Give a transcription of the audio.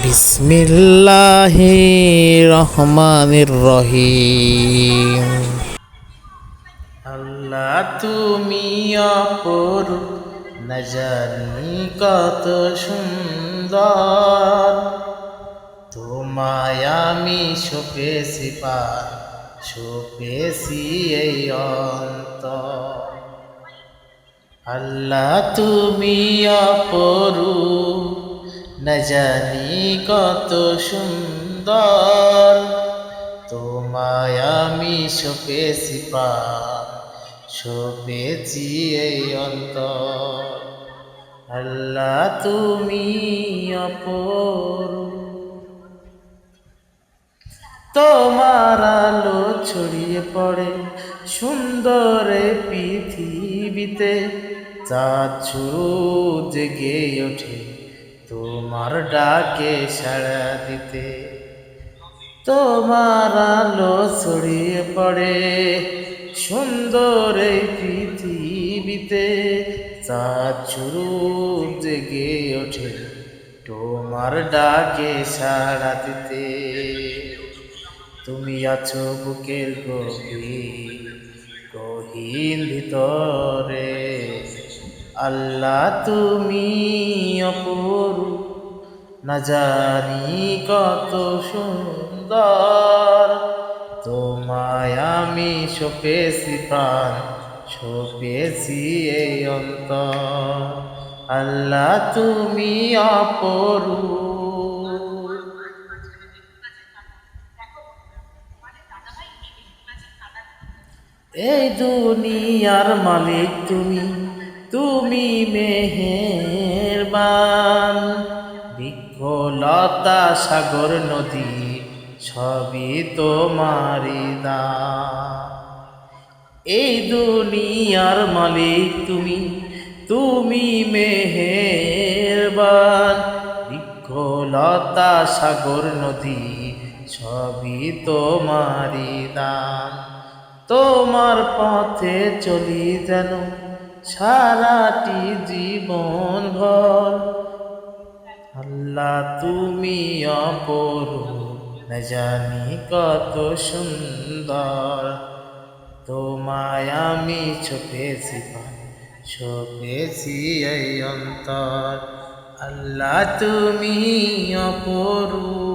বিসমিল্লাহির রহমানির রহিম। আল্লাহ তুমি অপরূপ, না জানি কত সুন্দর। তোমায় আমি সপেছি পার, সপেছি এই অন্তর। আল্লাহ তুমি অপরূপ, না জানি কত সুন্দর। তোমায় আমি সপেছি পার, সপেছি এই অন্তর। আল্লাহ তুমি অপরূপ। তোমার আলো ছড়িয়ে পড়ে সুন্দরে পৃথিবীতে, চাঁদ সূর্য জেগে ওঠে তোমার ডাকে সাড়া দিতে। তোমার আলো ছড়িয়ে পড়ে সুন্দরে পৃথিবীতে, চাঁদ সূর্য জেগে ওঠে তোমার ডাকে সাড়া দিতে। তুমি আছো বুকের গহীন ভিতরে। আল্লাহ তুমি অপরূপ, না জানি কত সুন্দর। তোমায় আমি সপেছি প্রাণ, সপেছি এই অন্তর। আল্লাহ তুমি অপরূপ। এই দুনিয়ার মালিক তুমি, তুমি মেহেরবান। বৃক্ষলতা সাগর নদী সবই তোমারি দান। এই দুনিয়ার মালিক তুমি, তুমি মেহেরবান। বৃক্ষলতা সাগর নদী সবই তোমারি দান। তোমার পথে চলি যেন সারাটি জীবন ভর। আল্লাহ তুমি অপরূপ, না জানি কত সুন্দর। তোমায় আমি সপেছি পার, সপেছি এই অন্তর। আল্লাহ তুমি অপরূপ।